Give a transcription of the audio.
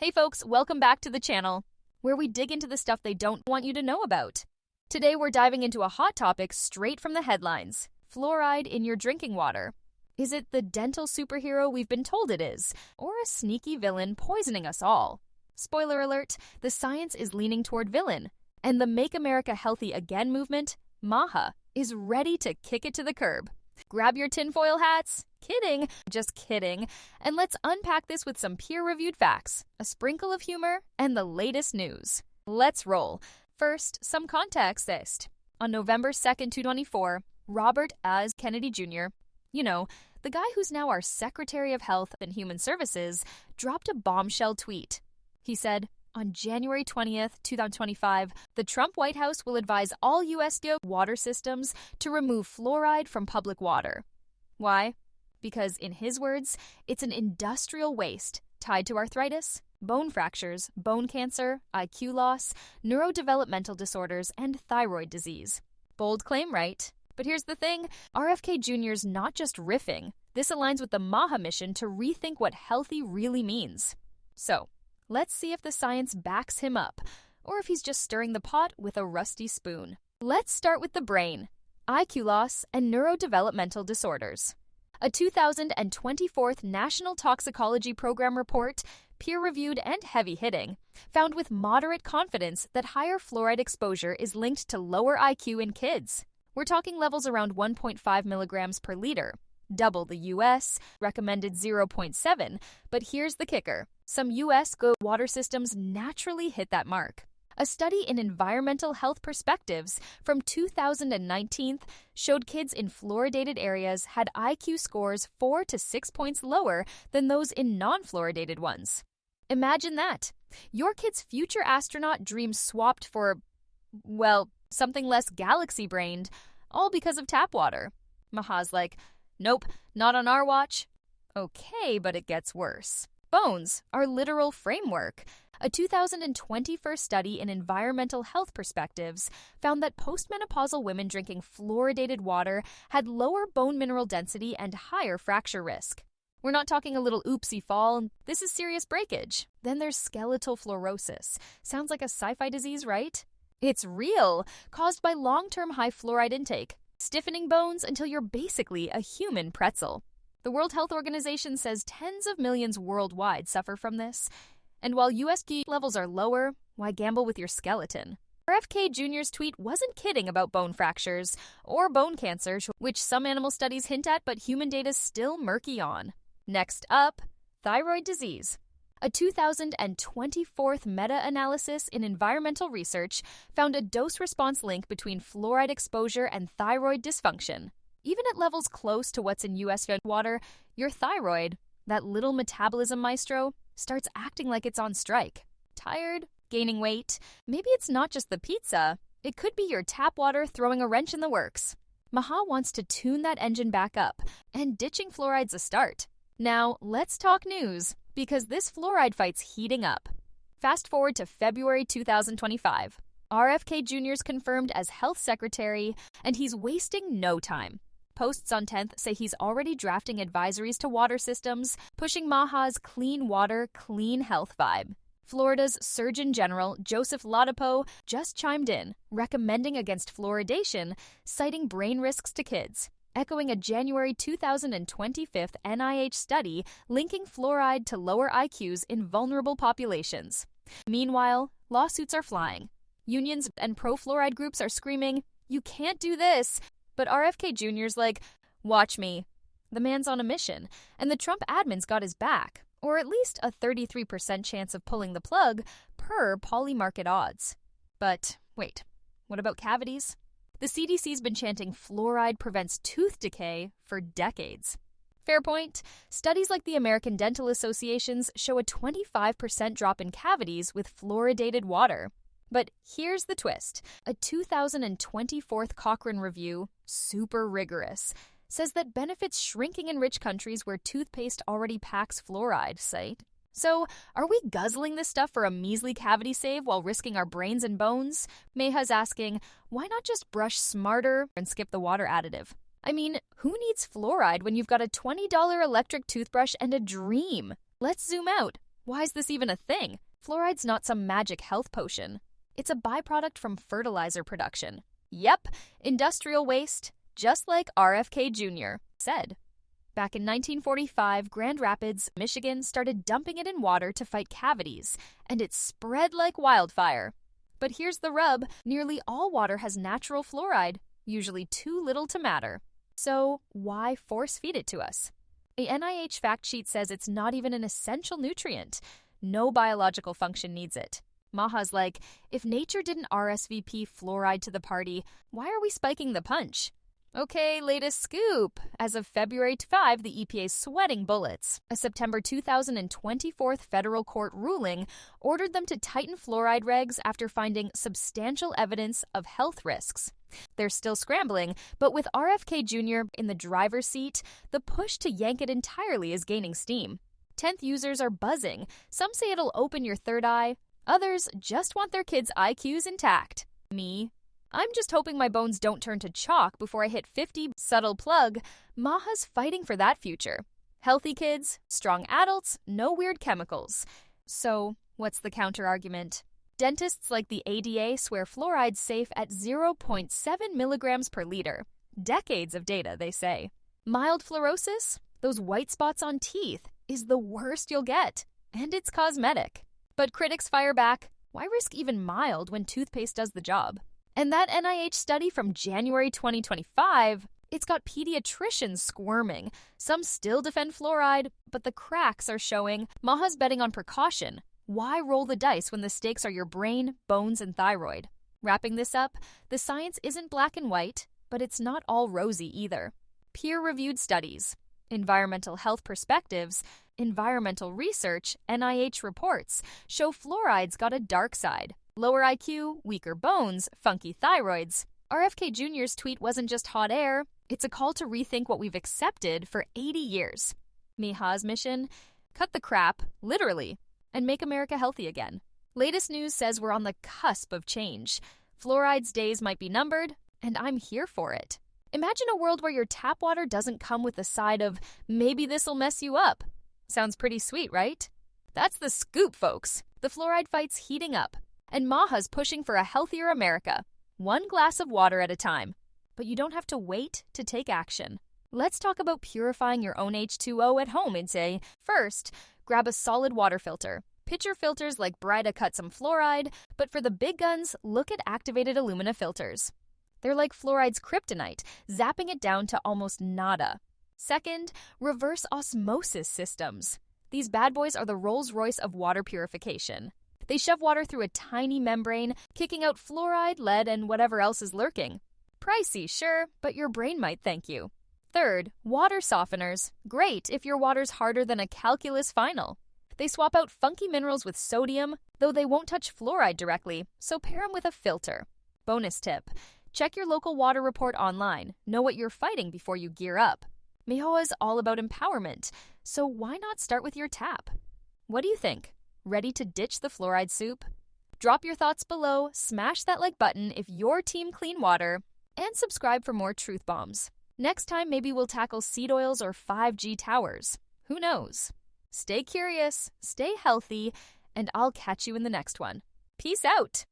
Hey folks, welcome back to the channel, where we dig into the stuff they don't want you to know about. Today we're diving into a hot topic straight from the headlines: fluoride in your drinking water. Is it the dental superhero we've been told it is, or a sneaky villain poisoning us all? Spoiler alert, the science is leaning toward villain, and the Make America Healthy Again movement, MAHA, is ready to kick it to the curb. Grab your tinfoil hats. Kidding, just kidding. And let's unpack this with some peer-reviewed facts, a sprinkle of humor, and the latest news. Let's roll. First, some context. On November 2nd, 2024, Robert A. Kennedy Jr., the guy who's now our Secretary of Health and Human Services, dropped a bombshell tweet. He said, on January 20th, 2025, the Trump White House will advise all U.S. water systems to remove fluoride from public water. Why? Because, in his words, it's an industrial waste tied to arthritis, bone fractures, bone cancer, IQ loss, neurodevelopmental disorders, and thyroid disease. Bold claim, right? But here's the thing, RFK Jr.'s not just riffing. This aligns with the MAHA mission to rethink what healthy really means. So, let's see if the science backs him up, or if he's just stirring the pot with a rusty spoon. Let's start with the brain, IQ loss, and neurodevelopmental disorders. A 2024 National Toxicology Program report, peer-reviewed and heavy-hitting, found with moderate confidence that higher fluoride exposure is linked to lower IQ in kids. We're talking levels around 1.5 milligrams per liter, double the U.S., recommended 0.7, but here's the kicker. Some U.S. water systems naturally hit that mark. A study in Environmental Health Perspectives from 2019 showed kids in fluoridated areas had IQ scores 4 to 6 points lower than those in non-fluoridated ones. Imagine that. Your kid's future astronaut dreams swapped for, something less galaxy-brained, all because of tap water. MAHA's like, nope, not on our watch. Okay, but it gets worse. Bones, our literal framework. A 2021 study in Environmental Health Perspectives found that postmenopausal women drinking fluoridated water had lower bone mineral density and higher fracture risk. We're not talking a little oopsie fall. This is serious breakage. Then there's skeletal fluorosis. Sounds like a sci-fi disease, right? It's real, caused by long-term high fluoride intake, stiffening bones until you're basically a human pretzel. The World Health Organization says tens of millions worldwide suffer from this. And while USG levels are lower, why gamble with your skeleton? RFK Jr.'s tweet wasn't kidding about bone fractures or bone cancer, which some animal studies hint at, but human data's still murky on. Next up, thyroid disease. A 2024 meta-analysis in environmental research found a dose-response link between fluoride exposure and thyroid dysfunction. Even at levels close to what's in U.S. water, your thyroid, that little metabolism maestro, starts acting like it's on strike. Tired? Gaining weight? Maybe it's not just the pizza. It could be your tap water throwing a wrench in the works. MAHA wants to tune that engine back up, and ditching fluoride's a start. Now, let's talk news, because this fluoride fight's heating up. Fast forward to February 2025. RFK Jr.'s confirmed as health secretary, and he's wasting no time. Posts on 10th say he's already drafting advisories to water systems, pushing MAHA's clean water, clean health vibe. Florida's Surgeon General, Joseph Ladapo, just chimed in, recommending against fluoridation, citing brain risks to kids, echoing a January 2025 NIH study linking fluoride to lower IQs in vulnerable populations. Meanwhile, lawsuits are flying. Unions and pro-fluoride groups are screaming, "You can't do this!" But RFK Jr.'s like, watch me. The man's on a mission, and the Trump admin's got his back, or at least a 33% chance of pulling the plug per Polymarket odds. But wait, what about cavities? The CDC's been chanting fluoride prevents tooth decay for decades. Fair point. Studies like the American Dental Association's show a 25% drop in cavities with fluoridated water. But here's the twist. A 2024 Cochrane review, super rigorous, says that benefits shrinking in rich countries where toothpaste already packs fluoride, cite. So, are we guzzling this stuff for a measly cavity save while risking our brains and bones? MAHA's asking, why not just brush smarter and skip the water additive? I mean, who needs fluoride when you've got a $20 electric toothbrush and a dream? Let's zoom out. Why is this even a thing? Fluoride's not some magic health potion. It's a byproduct from fertilizer production. Yep, industrial waste, just like RFK Jr. said. Back in 1945, Grand Rapids, Michigan started dumping it in water to fight cavities, and it spread like wildfire. But here's the rub, nearly all water has natural fluoride, usually too little to matter. So why force feed it to us? A NIH fact sheet says it's not even an essential nutrient. No biological function needs it. MAHA's like, if nature didn't RSVP fluoride to the party, why are we spiking the punch? Okay, latest scoop. As of February 5, the EPA's sweating bullets. A September 2024 federal court ruling ordered them to tighten fluoride regs after finding substantial evidence of health risks. They're still scrambling, but with RFK Jr. in the driver's seat, the push to yank it entirely is gaining steam. 10th users are buzzing. Some say it'll open your third eye. Others just want their kids' IQs intact. Me? I'm just hoping my bones don't turn to chalk before I hit 50. Subtle plug, MAHA's fighting for that future. Healthy kids, strong adults, no weird chemicals. So, what's the counter-argument? Dentists like the ADA swear fluoride's safe at 0.7 milligrams per liter. Decades of data, they say. Mild fluorosis, those white spots on teeth, is the worst you'll get. And it's cosmetic. But critics fire back, why risk even mild when toothpaste does the job? And that NIH study from January 2025, it's got pediatricians squirming. Some still defend fluoride, but the cracks are showing. MAHA's betting on precaution. Why roll the dice when the stakes are your brain, bones, and thyroid? Wrapping this up, the science isn't black and white, but it's not all rosy either. Peer-reviewed studies, environmental health perspectives, environmental research, NIH reports show fluoride's got a dark side. Lower IQ, weaker bones, funky thyroids. RFK Jr.'s tweet wasn't just hot air, it's a call to rethink what we've accepted for 80 years. MAHA's mission? Cut the crap, literally, and make America healthy again. Latest news says we're on the cusp of change. Fluoride's days might be numbered, and I'm here for it. Imagine a world where your tap water doesn't come with the side of, maybe this'll mess you up. Sounds pretty sweet, right? That's the scoop, folks. The fluoride fight's heating up. And MAHA's pushing for a healthier America, one glass of water at a time. But you don't have to wait to take action. Let's talk about purifying your own H2O at home and say, first, grab a solid water filter. Pitcher filters like Brita cut some fluoride, but for the big guns, look at activated alumina filters. They're like fluoride's kryptonite, zapping it down to almost nada. Second, reverse osmosis systems. These bad boys are the Rolls-Royce of water purification. They shove water through a tiny membrane, kicking out fluoride, lead, and whatever else is lurking. Pricey, sure, but your brain might thank you. Third, water softeners. Great if your water's harder than a calculus final. They swap out funky minerals with sodium, though they won't touch fluoride directly, so pair them with a filter. Bonus tip, check your local water report online. Know what you're fighting before you gear up. MAHA is all about empowerment, so why not start with your tap? What do you think? Ready to ditch the fluoride soup? Drop your thoughts below, smash that like button if you're team clean water, and subscribe for more truth bombs. Next time, maybe we'll tackle seed oils or 5G towers. Who knows? Stay curious, stay healthy, and I'll catch you in the next one. Peace out!